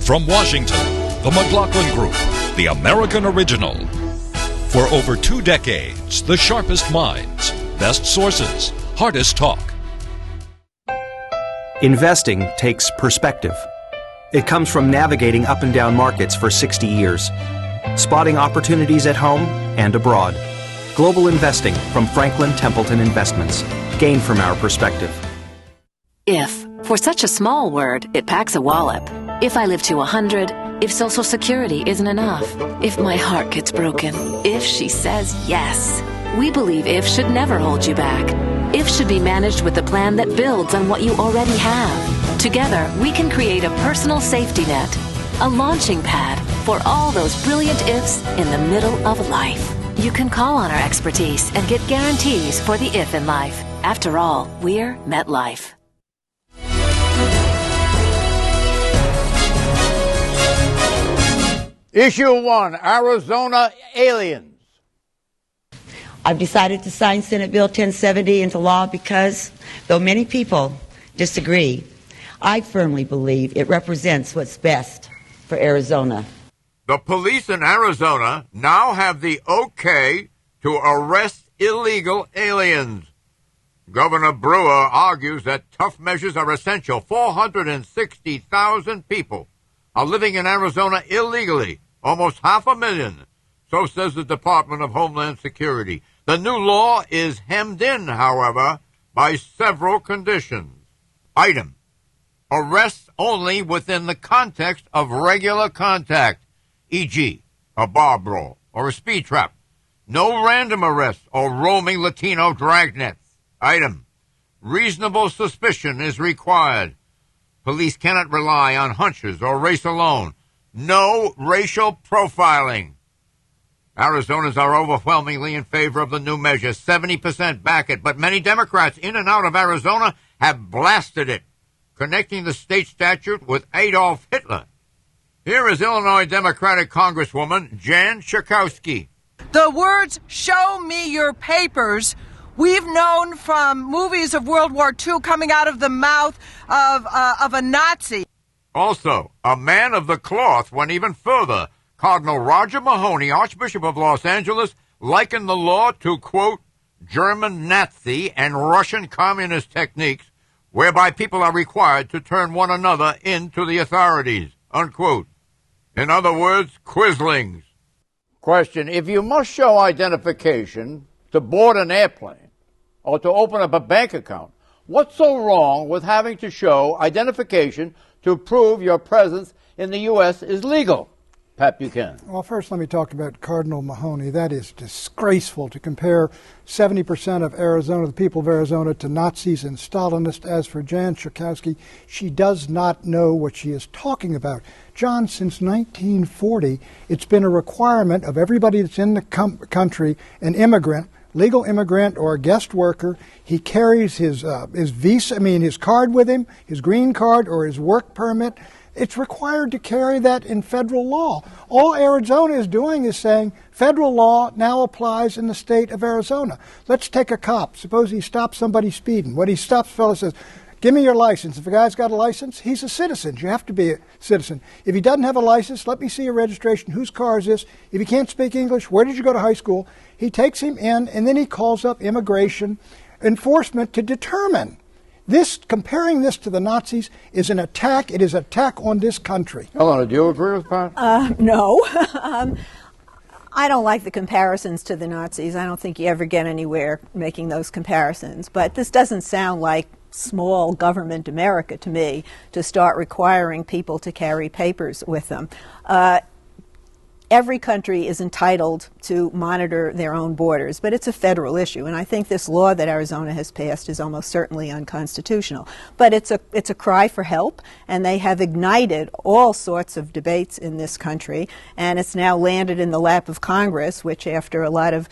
From Washington, the McLaughlin Group, the American original. For over 2 decades, the sharpest minds, best sources, hardest talk. Investing takes perspective. It comes from navigating up and down markets for 60 years, spotting opportunities at home and abroad. Global investing from Franklin Templeton Investments. Gain from our perspective. If. For such a small word, it packs a wallop. If I live to 100, if Social Security isn't enough, if my heart gets broken, if she says yes. We believe if should never hold you back. If should be managed with a plan that builds on what you already have. Together, we can create a personal safety net, a launching pad for all those brilliant ifs in the middle of life. You can call on our expertise and get guarantees for the if in life. After all, we're MetLife. Issue 1, Arizona aliens. I've decided to sign Senate Bill 1070 into law because, though many people disagree, I firmly believe it represents what's best for Arizona. The police in Arizona now have the okay to arrest illegal aliens. Governor Brewer argues that tough measures are essential. 460,000 people are living in Arizona illegally, almost 500,000. So says the Department of Homeland Security. The new law is hemmed in, however, by several conditions. Item: arrests only within the context of regular contact, e.g., a bar brawl or a speed trap. No random arrests or roaming Latino dragnets. Item: reasonable suspicion is required. Police cannot rely on hunches or race alone. No racial profiling. Arizonans are overwhelmingly in favor of the new measure. 70% back it, but many Democrats in and out of Arizona have blasted it, connecting the state statute with Adolf Hitler. Here is Illinois Democratic Congresswoman Jan Schakowsky. The words, "show me your papers," we've known from movies of World War II coming out of the mouth of a Nazi. Also, a man of the cloth went even further. Cardinal Roger Mahony, Archbishop of Los Angeles, likened the law to, quote, German Nazi and Russian communist techniques whereby people are required to turn one another into the authorities, unquote. In other words, Quislings. Question: if you must show identification to board an airplane or to open up a bank account, what's so wrong with having to show identification to prove your presence in the U.S. is legal? Pat Buchanan. Well, first let me talk about Cardinal Mahony. That is disgraceful to compare 70% of Arizona, the people of Arizona, to Nazis and Stalinists. As for Jan Schakowsky, she does not know what she is talking about. John, since 1940, it's been a requirement of everybody that's in the country, an immigrant, legal immigrant or a guest worker, he carries his visa, his card with him, his green card or his work permit. It's required to carry that in federal law. All Arizona is doing is saying federal law now applies in the state of Arizona. Let's take a cop. Suppose he stops somebody speeding. When he stops, the fellow says, "Give me your license." If a guy's got a license, he's a citizen. You have to be a citizen. If he doesn't have a license, let me see your registration. Whose car is this? If he can't speak English, where did you go to high school? He takes him in, and then he calls up immigration enforcement to determine. Comparing this to the Nazis is an attack. It is an attack on this country. Helena, do you agree with Pat? No. I don't like the comparisons to the Nazis. I don't think you ever get anywhere making those comparisons. But this doesn't sound like small government America to me, to start requiring people to carry papers with them. Every country is entitled to monitor their own borders, but it's a federal issue, and I think this law that Arizona has passed is almost certainly unconstitutional. But it's a cry for help, and they have ignited all sorts of debates in this country, and it's now landed in the lap of Congress, which after a lot of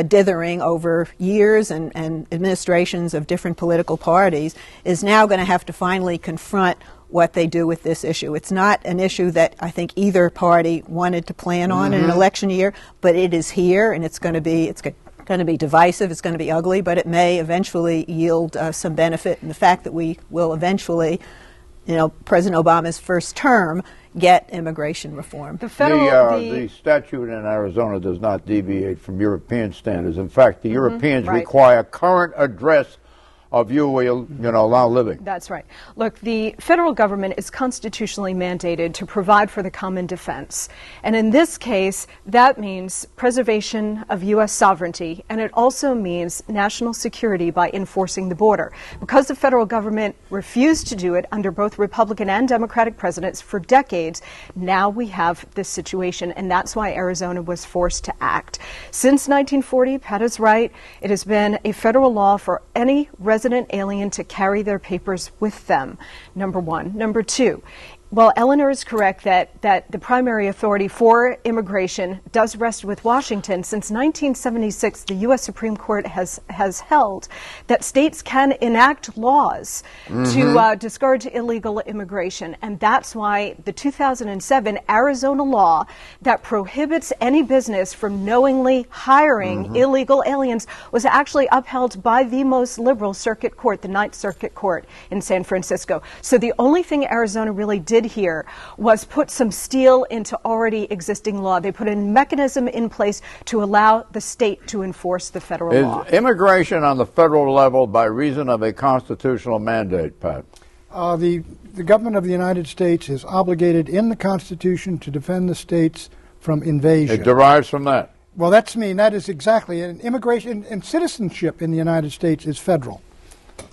dithering over years and administrations of different political parties is now going to have to finally confront what they do with this issue. It's not an issue that I think either party wanted to plan on in an election year, but it is here, and it's going to be divisive, it's going to be ugly, but it may eventually yield some benefit. And the fact that we will eventually President Obama's first term, get immigration reform. The statute in Arizona does not deviate from European standards. In fact, the Europeans require current address of you where you allow living. That's right. Look, the federal government is constitutionally mandated to provide for the common defense. And in this case, that means preservation of U.S. sovereignty, and it also means national security by enforcing the border. Because the federal government refused to do it under both Republican and Democratic presidents for decades, now we have this situation, and that's why Arizona was forced to act. Since 1940, Pat is right, it has been a federal law for any resident alien to carry their papers with them, number one. Number two, well, Eleanor is correct that the primary authority for immigration does rest with Washington. Since 1976, the U.S. Supreme Court has held that states can enact laws to discourage illegal immigration. And that's why the 2007 Arizona law that prohibits any business from knowingly hiring illegal aliens was actually upheld by the most liberal circuit court, the Ninth Circuit Court in San Francisco. So the only thing Arizona really did here was put some steel into already existing law. They put a mechanism in place to allow the state to enforce the federal law. Is immigration on the federal level by reason of a constitutional mandate, Pat? The government of the United States is obligated in the Constitution to defend the states from invasion. It derives from that. Well, that is exactly. And immigration and citizenship in the United States is federal.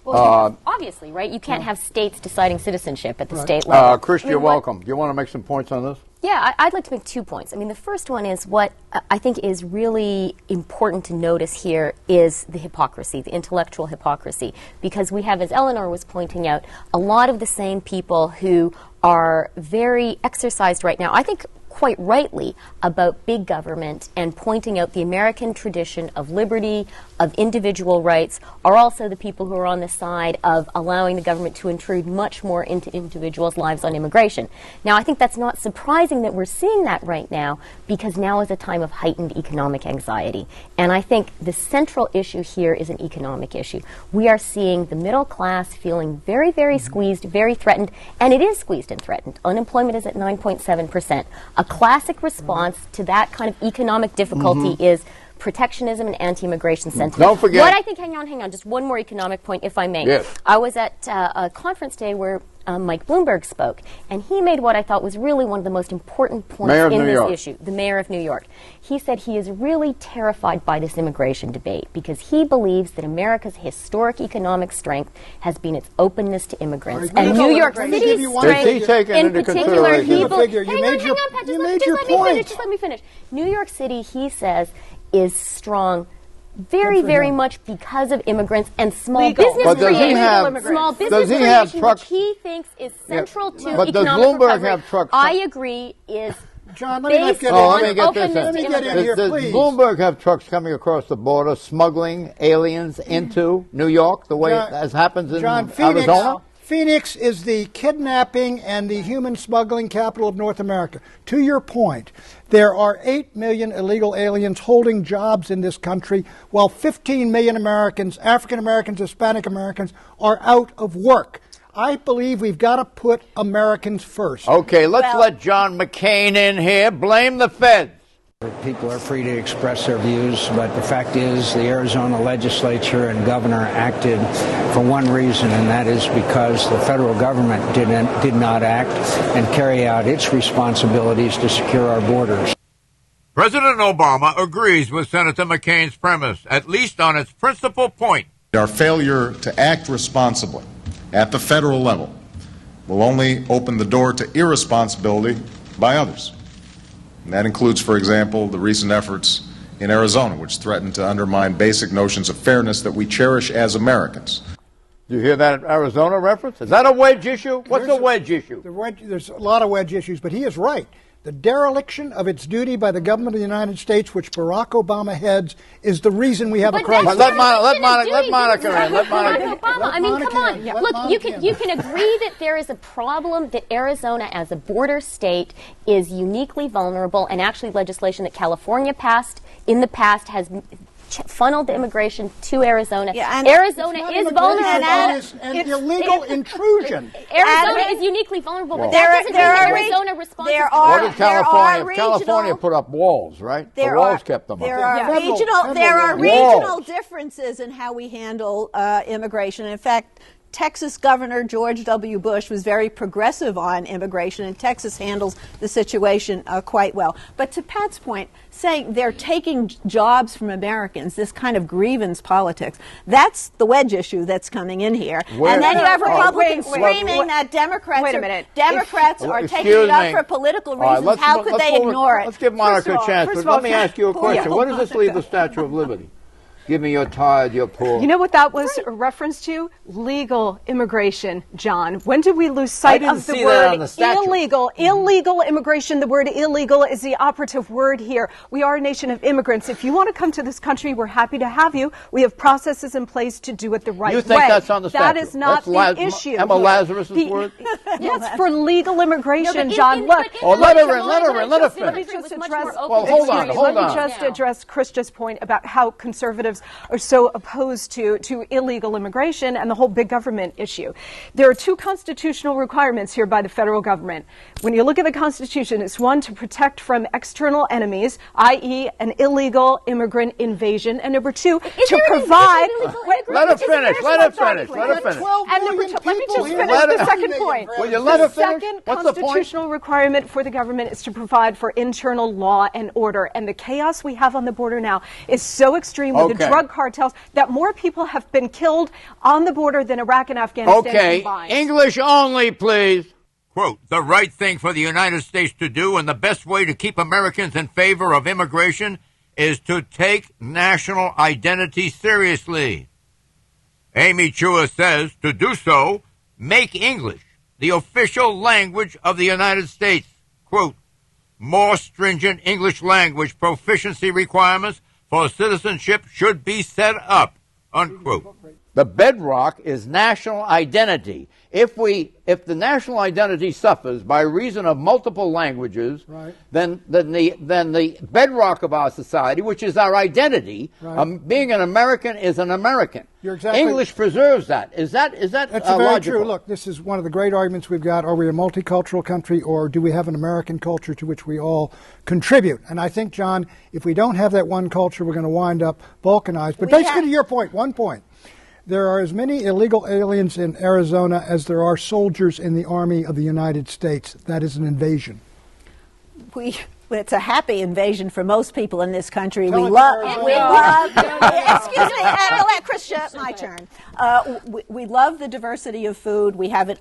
Well, obviously, right? You can't have states deciding citizenship at the state level. Chris, you're welcome. Do you want to make some points on this? Yeah, I'd like to make 2 points. I mean, the first one is what I think is really important to notice here is the hypocrisy, the intellectual hypocrisy, because we have, as Eleanor was pointing out, a lot of the same people who are very exercised right now, I think quite rightly, about big government and pointing out the American tradition of liberty, of individual rights, are also the people who are on the side of allowing the government to intrude much more into individuals' lives on immigration. Now, I think that's not surprising that we're seeing that right now, because now is a time of heightened economic anxiety. And I think the central issue here is an economic issue. We are seeing the middle class feeling very, very squeezed, very threatened, and it is squeezed and threatened. Unemployment is at 9.7%. A classic response to that kind of economic difficulty is protectionism and anti-immigration sentiment. Don't forget. What I think, hang on, just one more economic point, if I may. Yes. I was at a conference today where Mike Bloomberg spoke, and he made what I thought was really one of the most important points in this issue, the mayor of New York. He said he is really terrified by this immigration debate because he believes that America's historic economic strength has been its openness to immigrants. And New York City's strength, in particular, he believes... Just let me finish. New York City, he says, is strong very much because of immigrants and small business creation. Small business creation, which he thinks is central to economic recovery. Have trucks? I agree, is John, let me get in here, does please. Bloomberg have trucks coming across the border smuggling aliens into New York the way as happens in Arizona? Phoenix is the kidnapping and the human smuggling capital of North America. To your point, there are 8 million illegal aliens holding jobs in this country, while 15 million Americans, African Americans, Hispanic Americans, are out of work. I believe we've got to put Americans first. Okay, let's let John McCain in here. Blame the feds. People are free to express their views, but the fact is the Arizona legislature and governor acted for one reason, and that is because the federal government did not act and carry out its responsibilities to secure our borders. President Obama agrees with Senator McCain's premise, at least on its principal point. Our failure to act responsibly at the federal level will only open the door to irresponsibility by others. And that includes, for example, the recent efforts in Arizona, which threaten to undermine basic notions of fairness that we cherish as Americans. Do you hear that Arizona reference? Is that a wedge issue? What's a wedge issue? There's a lot of wedge issues, but he is right. The dereliction of its duty by the government of the United States, which Barack Obama heads, is the reason we have a crisis. Let Monica in. I mean, come on. Look, you can agree that there is a problem that Arizona, as a border state, is uniquely vulnerable, and actually legislation that California passed in the past has funneled the immigration to Arizona. Yeah, Arizona is vulnerable. And illegal intrusion. Arizona is uniquely vulnerable, but There that doesn't mean Arizona responds. What did California? California put up walls, right? The walls kept them up. There are regional differences in how we handle immigration. In fact, Texas Governor George W. Bush was very progressive on immigration, and Texas handles the situation quite well. But to Pat's point, saying they're taking jobs from Americans, this kind of grievance politics, that's the wedge issue that's coming in here. And then you have Republicans screaming that Democrats are taking it up for political reasons. How could they ignore it? Let's give Monica a chance, but let me ask you a question. What does this leave the Statue of Liberty? Give me your tired, your poor. You know what that was a reference to? Legal immigration, John. When did we lose sight of the word illegal? Illegal immigration, the word illegal is the operative word here. We are a nation of immigrants. If you want to come to this country, we're happy to have you. We have processes in place to do it the right way. You think that's on the statute? That is not the issue. Emma Lazarus' word? Yes, for legal immigration, John. Look. Let her finish. Let me just address. Hold on. Let me just address Krista's point about how conservatives are so opposed to illegal immigration and the whole big government issue. There are two constitutional requirements here by the federal government. When you look at the Constitution, it's one, to protect from external enemies, i.e. an illegal immigrant invasion, and number two, to provide... Let her finish. Let her finish. And let me just finish the second point. Will you let her finish? The second constitutional requirement for the government is to provide for internal law and order. And the chaos we have on the border now is so extreme with the drug cartels that more people have been killed on the border than Iraq and Afghanistan combined. English only, please. Quote, the right thing for the United States to do and the best way to keep Americans in favor of immigration is to take national identity seriously. Amy Chua says to do so, make English the official language of the United States. Quote, more stringent English language proficiency requirements for citizenship should be set up, unquote. The bedrock is national identity. If the national identity suffers by reason of multiple languages, then the bedrock of our society, which is our identity, being an American is an American. You're exactly English preserves that. Is that That's very logical? true. Look, this is one of the great arguments we've got. Are we a multicultural country, or do we have an American culture to which we all contribute? And I think, John, if we don't have that one culture, we're going to wind up balkanized. But basically, to your point, one point. There are as many illegal aliens in Arizona as there are soldiers in the Army of the United States. That is an invasion. It's a happy invasion for most people in this country. Excuse me, Chris, my turn. We love the diversity of food. We have it.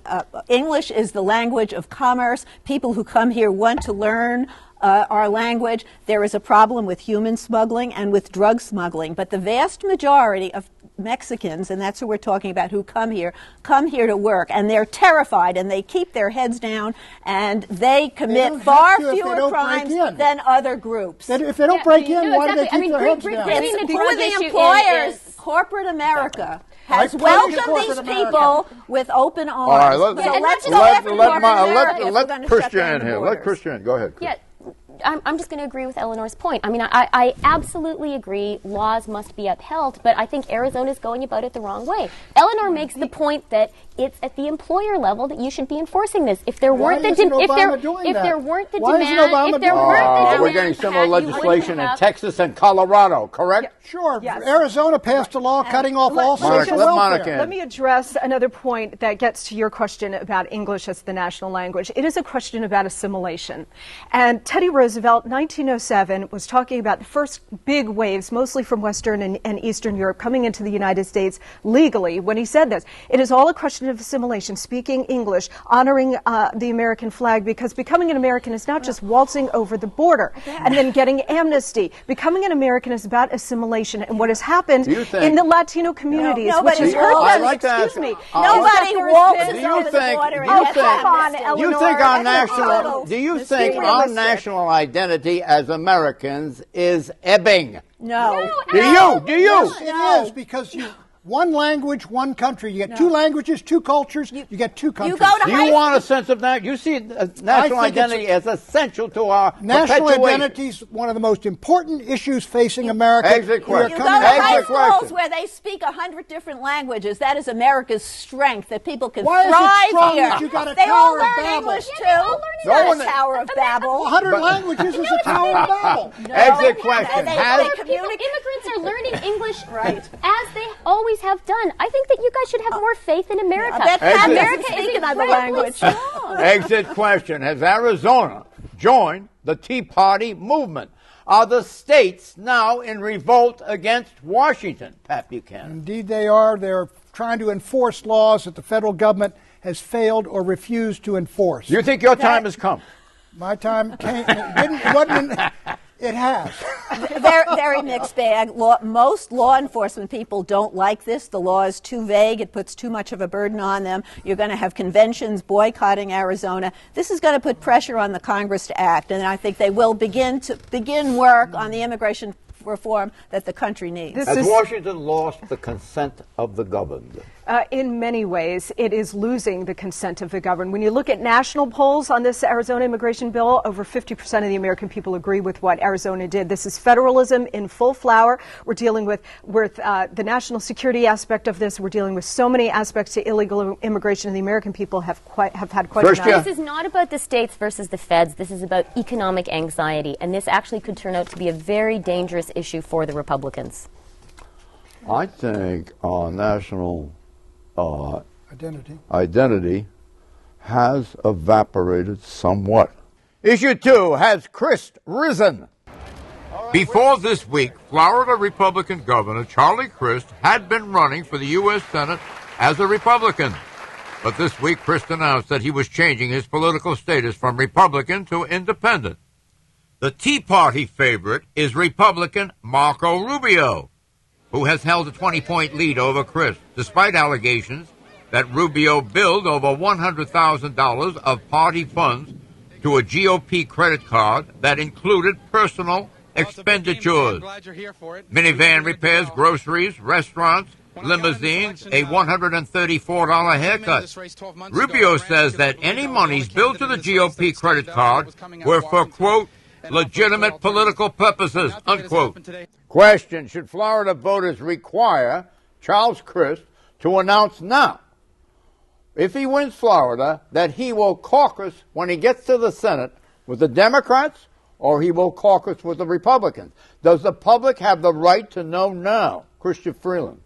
English is the language of commerce. People who come here want to learn our language. There is a problem with human smuggling and with drug smuggling, but the vast majority of Mexicans, and that's who we're talking about, who come here to work, and they're terrified, and they keep their heads down, and they commit far fewer crimes than other groups. If they don't break in, why do they keep their heads down? Who are the employers? Corporate America has welcomed these people with open arms. All right, let Christian in here. Let Christian in. Go ahead, Chris. Yeah. I'm just going to agree with Eleanor's point. I mean, I absolutely agree laws must be upheld, but I think Arizona's going about it the wrong way. Eleanor makes the point that it's at the employer level that you should be enforcing this. If there weren't the demand, we're getting similar legislation in Texas and Colorado, correct? Sure. Yes. Arizona passed a law cutting off all social welfare. Let me address another point that gets to your question about English as the national language. It is a question about assimilation. And Teddy Roosevelt, 1907, was talking about the first big waves, mostly from Western and Eastern Europe, coming into the United States legally. When he said this, it is all a question of assimilation, speaking English, honoring the American flag, because becoming an American is not just waltzing over the border and then getting amnesty. Becoming an American is about assimilation. And what has happened in the Latino communities, which has hurt them, excuse me. Nobody waltzes over the border. Do you think our national identity as Americans is ebbing? No. Do you? Yes, it is, because One language, one country. You get two languages, two cultures, you get two countries. Do you want a sense of that? You see national identity as essential to our national perpetuation. identity is one of the most important issues facing America. Exit question. You go to high schools where they speak 100 different languages. That is America's strength, that people can Why is it thrive strong here. that you got a They all Tower of learn Babel? English too. Not a Tower of Babel. 100 languages is a Tower of Babel. Exit question. Immigrants are learning English as they always have done. I think that you guys should have more faith in America. America is another language. strong. Exit question. Has Arizona joined the Tea Party movement? Are the states now in revolt against Washington, Pat Buchanan? Indeed they are. They're trying to enforce laws that the federal government has failed or refused to enforce. You think your time has come? My time came. It has. Very mixed bag. Most law enforcement people don't like this. The law is too vague. It puts too much of a burden on them. You're going to have conventions boycotting Arizona. This is going to put pressure on the Congress to act, and I think they will begin work on the immigration reform that the country needs. Has Washington lost the consent of the governed? In many ways, it is losing the consent of the governed. When you look at national polls on this Arizona immigration bill, over 50% of the American people agree with what Arizona did. This is federalism in full flower. We're dealing with the national security aspect of this. We're dealing with so many aspects to illegal immigration, and the American people have had quite enough. This is not about the states versus the feds. This is about economic anxiety, and this actually could turn out to be a very dangerous issue for the Republicans. I think our national identity has evaporated somewhat. Issue 2, has Crist risen? Before this week, Florida Republican Governor Charlie Crist had been running for the U.S. Senate as a Republican. But this week, Crist announced that he was changing his political status from Republican to Independent. The Tea Party favorite is Republican Marco Rubio, who has held a 20-point lead over Crist, despite allegations that Rubio billed over $100,000 of party funds to a GOP credit card that included personal expenditures. Minivan repairs, groceries, restaurants, limousines, a $134 haircut. Rubio says that any monies billed to the GOP credit card were for, quote, legitimate political purposes, unquote. Question, should Florida voters require Charles Crist to announce now, if he wins Florida, that he will caucus when he gets to the Senate with the Democrats or he will caucus with the Republicans? Does the public have the right to know now? Christian Freeland.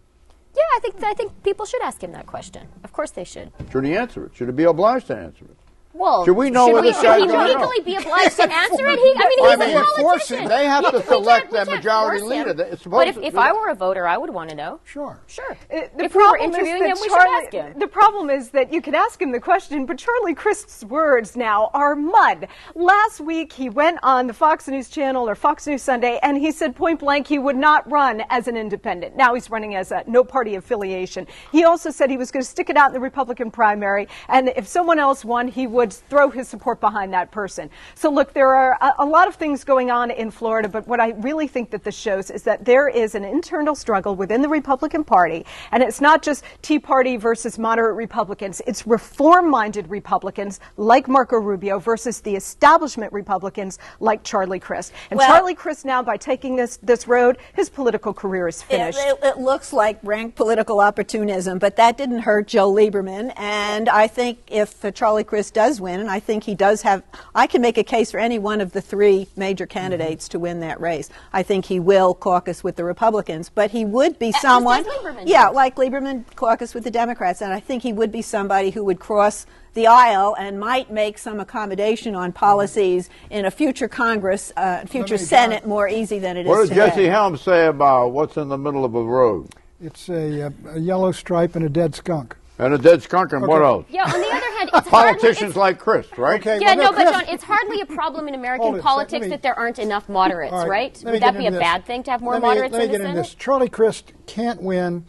Yeah, I think people should ask him that question. Of course they should. Should he answer it? Should he be obliged to answer it? Well, should we know where this guy's going? Should he legally be obliged to answer it? He's a politician. They have to select their majority leader. But if I were a voter, I would want to know. Sure. If we were interviewing him, we should ask him. The problem is that you can ask him the question, but Charlie Crist's words now are mud. Last week, he went on the Fox News channel or Fox News Sunday, and he said point blank he would not run as an independent. Now he's running as a no party affiliation. He also said he was going to stick it out in the Republican primary, and if someone else won, he would throw his support behind that person. So look, there are a lot of things going on in Florida, but what I really think that this shows is that there is an internal struggle within the Republican Party, and it's not just Tea Party versus moderate Republicans. It's reform-minded Republicans like Marco Rubio versus the establishment Republicans like Charlie Crist. And Charlie Crist now, by taking this road, his political career is finished. It looks like rank political opportunism, but that didn't hurt Joe Lieberman, and I think if Charlie Crist does win, and I think he does have, I can make a case for any one of the three major candidates to win that race. I think he will caucus with the Republicans, but he would be someone, like Lieberman caucus with the Democrats, and I think he would be somebody who would cross the aisle and might make some accommodation on policies in a future Congress, future Senate more easy than it is today. What does Jesse Helms say about what's in the middle of a road? It's a yellow stripe and a dead skunk. And a dead skunk, and what else? Yeah, on the other hand, it's politicians like Crist, right? Okay, yeah, no, but John, it's hardly a problem in American politics that there aren't enough moderates, right? Would that be a bad thing to have more moderates in the Senate? Charlie Crist can't win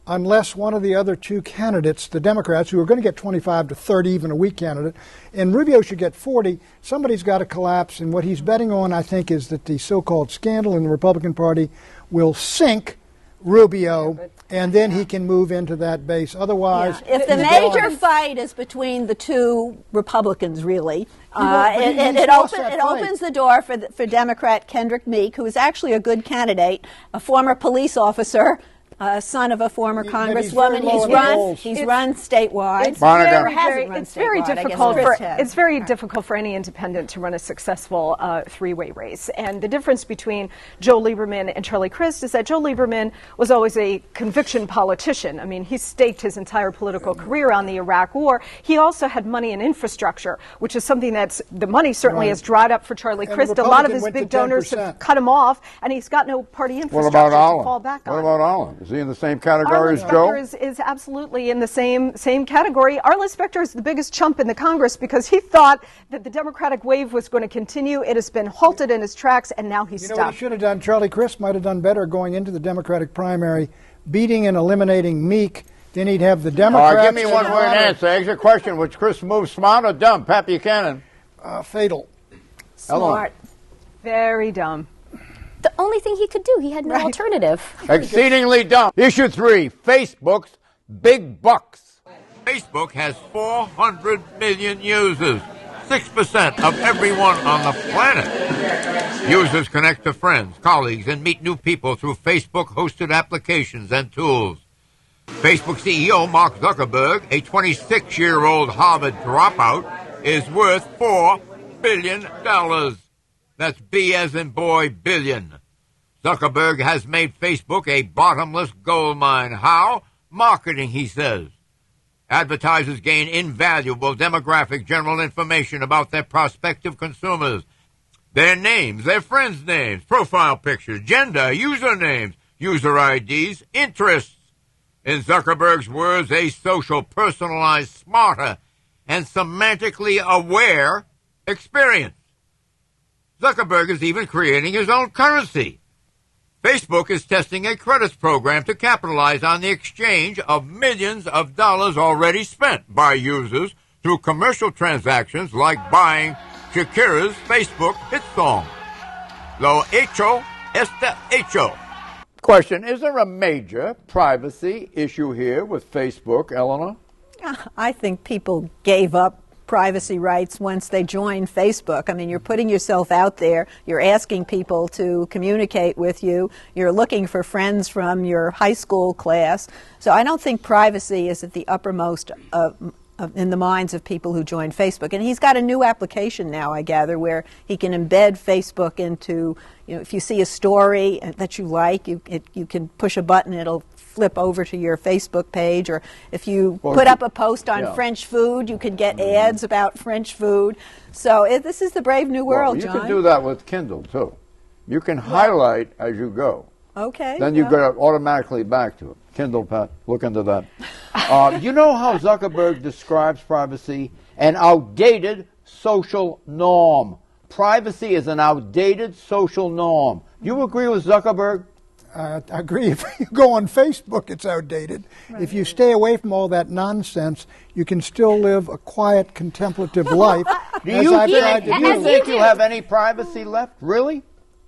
unless one of the other two candidates, the Democrats, who are going to get 25 to 30, even a weak candidate, and Rubio should get 40, somebody's got to collapse. And what he's betting on, I think, is that the so-called scandal in the Republican Party will sink Rubio and then he can move into that base. Otherwise, if the major fight is between the two Republicans, really, it opens the door for Democrat Kendrick Meek, who is actually a good candidate, a former police officer, son of a former congresswoman. He's run statewide. It's very difficult for any independent to run a successful three-way race. And the difference between Joe Lieberman and Charlie Crist is that Joe Lieberman was always a conviction politician. I mean, he staked his entire political career on the Iraq War. He also had money and infrastructure, which is something the money certainly has dried up for Charlie Crist. A lot of his big donors have cut him off, and he's got no party infrastructure to fall back on. What about Allen? Is he in the same category Arlen as Joe? Specter is absolutely in the same category. Arlen Specter is the biggest chump in the Congress because he thought that the Democratic wave was going to continue. It has been halted in its tracks, and now he's stopped. You know what he should have done? Charlie Crist might have done better going into the Democratic primary, beating and eliminating Meek. Then he'd have the Democrats. All right, give me one word answer. Extra question. Which Crist move, smart or dumb? Pat Buchanan. Fatal. Smart. Very dumb. The only thing he could do, he had no alternative. Exceedingly dumb. Issue 3, Facebook's big bucks. Facebook has 400 million users, 6% of everyone on the planet. Users connect to friends, colleagues, and meet new people through Facebook-hosted applications and tools. Facebook CEO Mark Zuckerberg, a 26-year-old Harvard dropout, is worth $4 billion. That's B as in boy, billion. Zuckerberg has made Facebook a bottomless gold mine. How? Marketing, he says. Advertisers gain invaluable demographic general information about their prospective consumers. Their names, their friends' names, profile pictures, gender, usernames, user IDs, interests. In Zuckerberg's words, a social, personalized, smarter, and semantically aware experience. Zuckerberg is even creating his own currency. Facebook is testing a credits program to capitalize on the exchange of millions of dollars already spent by users through commercial transactions like buying Shakira's Facebook hit song, Lo hecho está hecho. Question, is there a major privacy issue here with Facebook, Eleanor? I think people gave up privacy rights once they join Facebook. I mean, you're putting yourself out there, you're asking people to communicate with you, you're looking for friends from your high school class. So I don't think privacy is at the uppermost in the minds of people who join Facebook. And he's got a new application now, I gather, where he can embed Facebook into, if you see a story that you like, you can push a button, it'll flip over to your Facebook page, or if you put up a post on French food, you can get ads about French food. So this is the brave new world, you John. can do that with Kindle, too. You can highlight as you go. Okay. Then you go automatically back to it. Kindle, Pat, look into that. You know how Zuckerberg describes privacy? An outdated social norm. Privacy is an outdated social norm. You agree with Zuckerberg? I agree. If you go on Facebook, it's outdated. Right. If you stay away from all that nonsense, you can still live a quiet, contemplative life. Do you think you have any privacy left? Really?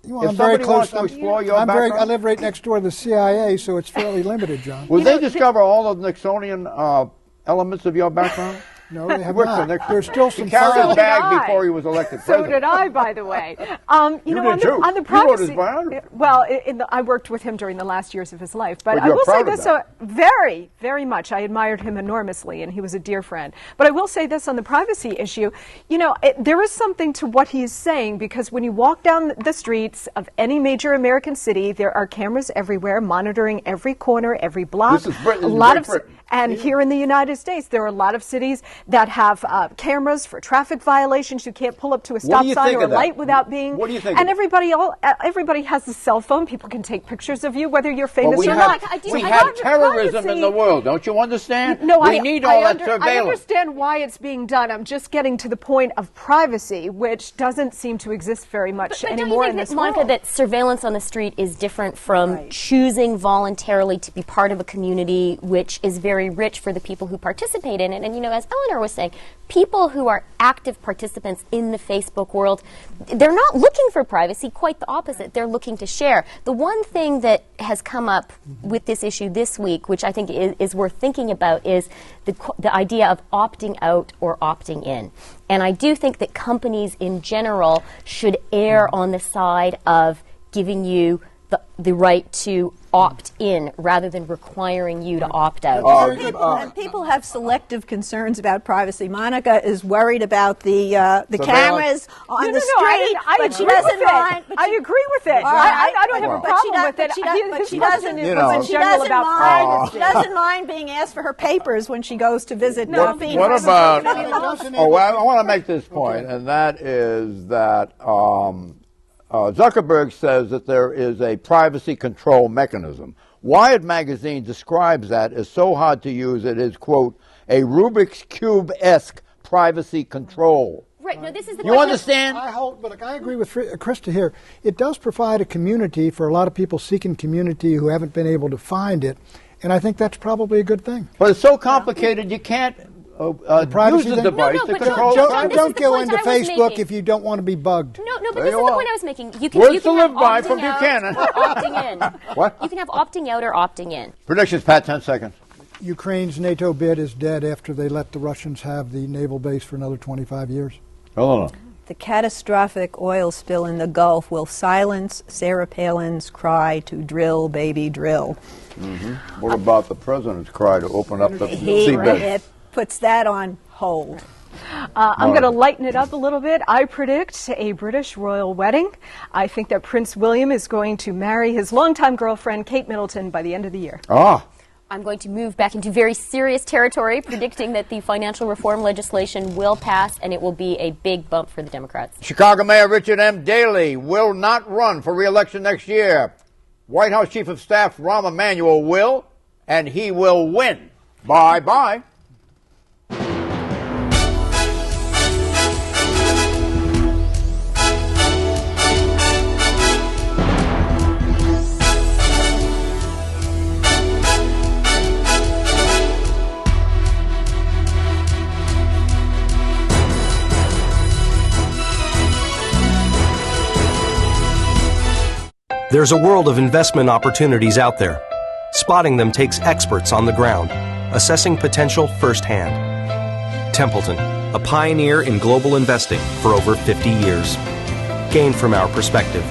Well, I'm very close to explore your background. I live right next door to the CIA, so it's fairly limited, John. Will they discover all of the Nixonian elements of your background? No, they have not. There's still some. He carried a bag before he was elected president. So did I, by the way. You did too. On the privacy, you wrote his biography. Well, I worked with him during the last years of his life. But I will say this very, very much. I admired him enormously, and he was a dear friend. But I will say this on the privacy issue. There is something to what he's saying, because when you walk down the streets of any major American city, there are cameras everywhere monitoring every corner, every block. This is Britain. And here in the United States, there are a lot of cities that have cameras for traffic violations. You can't pull up to a stop sign or a light without being. What do you think? And everybody has a cell phone. People can take pictures of you, whether you're famous or not. We have terrorism in the world. Don't you understand? No, we need all that surveillance. I understand why it's being done. I'm just getting to the point of privacy, which doesn't seem to exist very much anymore in this world. Monica, that surveillance on the street is different from choosing voluntarily to be part of a community, which is very very rich for the people who participate in it. And, you know, as Eleanor was saying, people who are active participants in the Facebook world, they're not looking for privacy, quite the opposite. They're looking to share. The one thing that has come up with this issue this week, which I think is worth thinking about, is the idea of opting out or opting in. And I do think that companies in general should err on the side of giving you the right to opt in rather than requiring you to opt out. And people have selective concerns about privacy. Monica is worried about the cameras on the street, but she doesn't mind. I agree with it. I don't have a problem with it. But she doesn't mind being asked for her papers when she goes to visit Phoenix. What about? I want to make this point, and that is that Zuckerberg says that there is a privacy control mechanism. Wired magazine describes that as so hard to use it is, quote, a Rubik's Cube-esque privacy control. Right, no, this is the You understand? But I agree with Krista here. It does provide a community for a lot of people seeking community who haven't been able to find it, and I think that's probably a good thing. But it's so complicated you can't use the device to control it. Don't go into Facebook if you don't want to be bugged. No, but this is the point I was making. You can Words to live have by opting from out Buchanan. or opting in. What? You can have opting out or opting in. Predictions, Pat, 10 seconds. Ukraine's NATO bid is dead after they let the Russians have the naval base for another 25 years. Eleanor. The catastrophic oil spill in the Gulf will silence Sarah Palin's cry to drill, baby, drill. Mm-hmm. What about the president's cry to open up the seabed? It puts that on hold. I'm going to lighten it up a little bit. I predict a British royal wedding. I think that Prince William is going to marry his longtime girlfriend, Kate Middleton, by the end of the year. I'm going to move back into very serious territory, predicting that the financial reform legislation will pass, and it will be a big bump for the Democrats. Chicago Mayor Richard M. Daley will not run for re-election next year. White House Chief of Staff Rahm Emanuel will, and he will win. Bye-bye. There's a world of investment opportunities out there. Spotting them takes experts on the ground, assessing potential firsthand. Templeton, a pioneer in global investing for over 50 years. Gain from our perspective.